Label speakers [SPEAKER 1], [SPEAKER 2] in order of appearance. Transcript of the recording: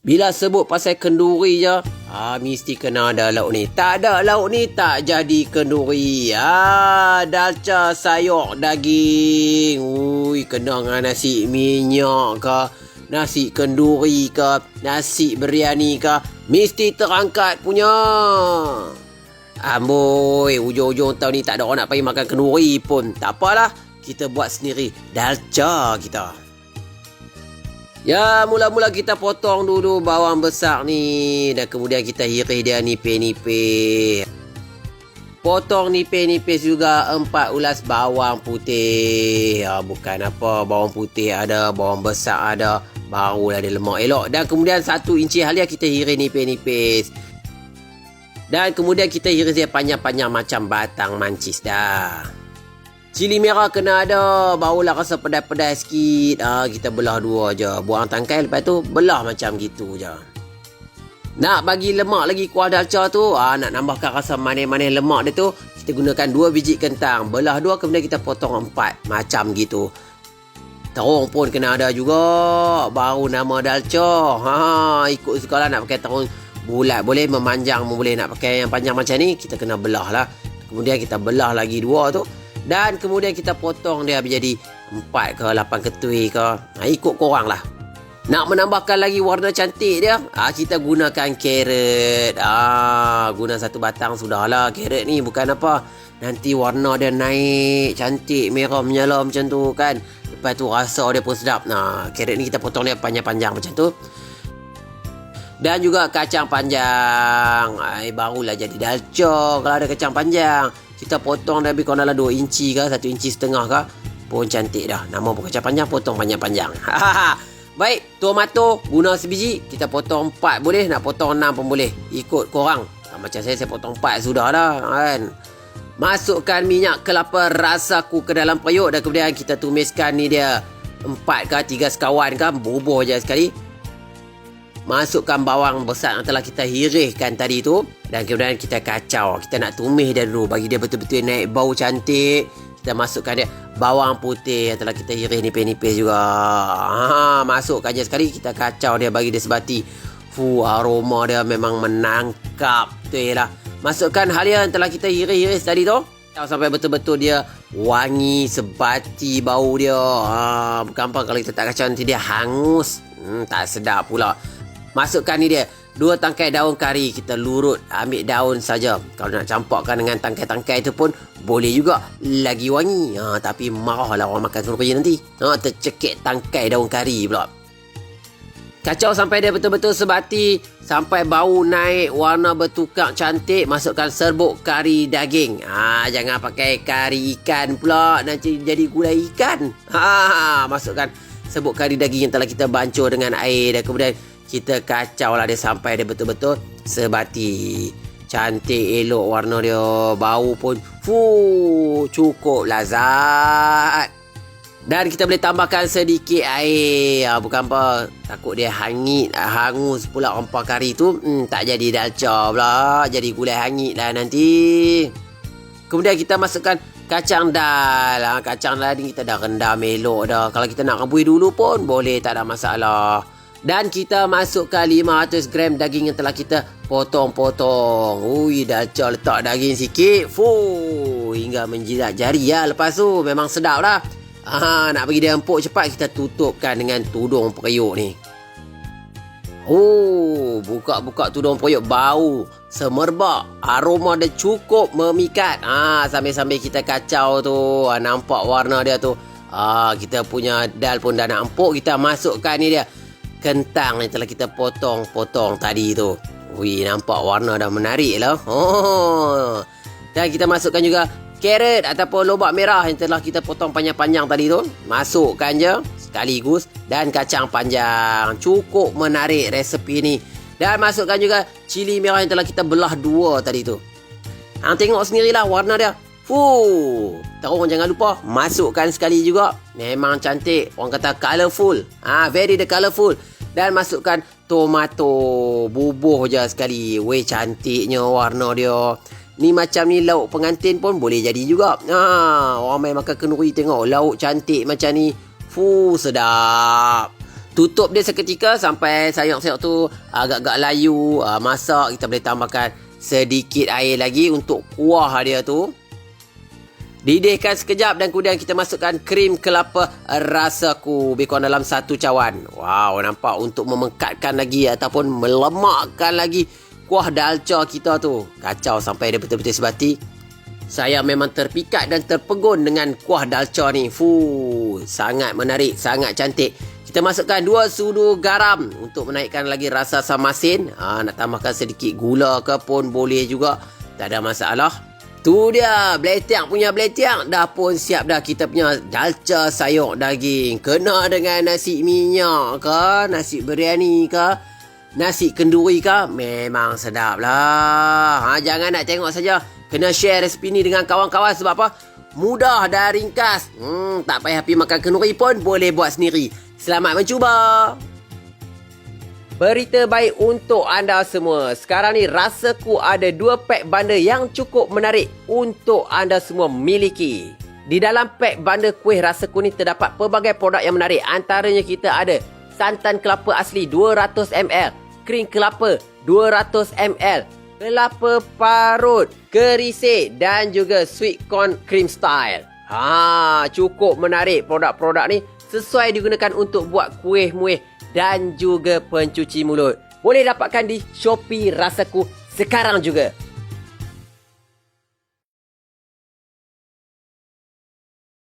[SPEAKER 1] Bila sebut pasal kenduri je, mesti kena ada lauk ni. Tak ada lauk ni, tak jadi kenduri. Dalca sayur daging. Ui, kena dengan nasi minyak ke, nasi kenduri ke, nasi biryani ke, mesti terangkat punya. Amboi, ujung-ujung tahun ni tak ada orang nak pergi makan kenduri pun. Tak apalah, kita buat sendiri dalca kita. Ya, mula-mula kita potong dulu bawang besar ni. Dan kemudian kita iris dia nipis-nipis. Potong nipis-nipis juga 4 ulas bawang putih. Bukan apa, bawang putih ada, bawang besar ada, barulah dia lemak elok. Dan kemudian 1 inci halia kita iris nipis-nipis. Dan kemudian kita iris dia panjang-panjang macam batang mancis dah. Cili merah kena ada, barulah rasa pedas-pedas sikit. Kita belah 2 je. Buang tangkai, lepas tu belah macam gitu je. Nak bagi lemak lagi kuah dalca tu, nak nambahkan rasa manis-manis lemak dia tu, kita gunakan 2 biji kentang. Belah 2, kemudian kita potong 4 macam gitu. Terung pun kena ada juga, baru nama dalca. Ikut suka lah, nak pakai terung bulat boleh, memanjang boleh. Nak pakai yang panjang macam ni, kita kena belah lah. Kemudian kita belah lagi 2 tu. Dan kemudian kita potong dia menjadi 4 ke 8 ketui ke. Ikut korang lah. Nak menambahkan lagi warna cantik dia, kita gunakan carrot. Guna 1 batang sudahlah. Carrot ni bukan apa, nanti warna dia naik cantik, merah menyala macam tu kan. Lepas tu rasa dia pun sedap. Carrot ni kita potong dia panjang-panjang macam tu. Dan juga kacang panjang. Barulah jadi dalca kalau ada kacang panjang. Kita potong dah lebih kurang dalam 2 inci ke, 1,5 inci ke. Pun cantik dah. Nama pun kacang panjang, potong panjang-panjang. Baik, tomato guna sebiji. Kita potong 4 boleh, nak potong 6 pun boleh. Ikut korang. Macam saya potong 4 sudah dah kan. Masukkan minyak kelapa rasaku ke dalam periuk. Dan kemudian kita tumiskan ni dia 4 ke 3 sekawan ke. Bubuh je sekali. Masukkan bawang besar yang telah kita iriskan tadi tu. Dan kemudian kita kacau. Kita nak tumis dia dulu, bagi dia betul-betul naik bau cantik. Kita masukkan dia bawang putih yang telah kita iris nipis-nipis juga. Masukkan je sekali. Kita kacau dia, bagi dia sebati. Aroma dia memang menangkap. Betul lah. Masukkan halia yang telah kita iris-iris tadi tu. Sampai betul-betul dia wangi, sebati bau dia. Bukan apa, kalau kita tak kacau nanti dia hangus. Tak sedap pula. Masukkan ni dia 2 tangkai daun kari. Kita lurut, ambil daun saja. Kalau nak campurkan dengan tangkai-tangkai tu pun boleh juga, lagi wangi. Tapi marahlah orang makan kenduri nanti. Tercekik tangkai daun kari pula. Kacau sampai dia betul-betul sebati, sampai bau naik, warna bertukar cantik. Masukkan serbuk kari daging. Jangan pakai kari ikan pula, nanti jadi gulai ikan. Masukkan serbuk kari daging yang telah kita bancur dengan air. Dan kemudian kita kacau lah dia sampai dia betul-betul sebati. Cantik elok warna dia. Bau pun cukup lazat. Dan kita boleh tambahkan sedikit air. Bukan apa, takut dia hangit, hangus pula rempah kari tu. Tak jadi dalca pula, jadi gulai hangit lah nanti. Kemudian kita masukkan kacang dal. Kacang dal ni kita dah rendam elok dah. Kalau kita nak rebus dulu pun boleh, tak ada masalah. Dan kita masukkan 500 gram daging yang telah kita potong-potong. Dalca letak daging sikit. Hingga menjilat jari ya. Lepas tu memang sedap lah. Nak bagi dia empuk cepat, kita tutupkan dengan tudung periuk ni. Buka-buka tudung periuk, bau semerbak. Aroma dia cukup memikat. Sambil-sambil kita kacau tu, nampak warna dia tu. Kita punya dal pun dah nak empuk. Kita masukkan ni dia kentang yang telah kita potong-potong tadi tu. Nampak warna dah menarik lah. Dan kita masukkan juga carrot ataupun lobak merah yang telah kita potong panjang-panjang tadi tu. Masukkan je sekaligus. Dan kacang panjang. Cukup menarik resepi ni. Dan masukkan juga cili merah yang telah kita belah 2 tadi tu. Tengok sendirilah warna dia. Terus jangan lupa masukkan sekali juga. Memang cantik. Orang kata colourful. Very the colourful. Dan masukkan tomato. Bubuh je sekali. Cantiknya warna dia. Ni macam ni lauk pengantin pun boleh jadi juga. Orang main makan kenduri tengok lauk cantik macam ni. Sedap. Tutup dia seketika sampai sayur-sayur tu agak-agak layu. Masak, kita boleh tambahkan sedikit air lagi untuk kuah dia tu. Didihkan sekejap dan kemudian kita masukkan krim kelapa rasaku. Lebih kurang dalam 1 cawan. Wow, nampak untuk memekatkan lagi ataupun melemakkan lagi kuah dalca kita tu. Kacau sampai dia betul-betul sebati. Saya memang terpikat dan terpegun dengan kuah dalca ni. Sangat menarik, sangat cantik. Kita masukkan 2 sudu garam untuk menaikkan lagi rasa asam masin. Nak tambahkan sedikit gula ke pun boleh juga. Tak ada masalah. Tu dia, beletiak punya beletiak. Dah pun siap dah kita punya dalca sayur daging. Kena dengan nasi minyak ke, nasi biryani ke, nasi kenduri ke. Memang sedap lah. Jangan nak tengok saja. Kena share resipi ni dengan kawan-kawan sebab apa? Mudah dan ringkas. Tak payah pergi makan kenduri pun boleh buat sendiri. Selamat mencuba. Berita baik untuk anda semua. Sekarang ni Rasaku ada 2 pack bundle yang cukup menarik untuk anda semua miliki. Di dalam pack bundle kuih Rasaku ni terdapat pelbagai produk yang menarik. Antaranya kita ada santan kelapa asli 200ml, krim kelapa 200ml, kelapa parut, kerisik dan juga sweet corn cream style. Cukup menarik produk-produk ni. Sesuai digunakan untuk buat kuih-muih dan juga pencuci mulut. Boleh dapatkan di Shopee Rasaku sekarang juga.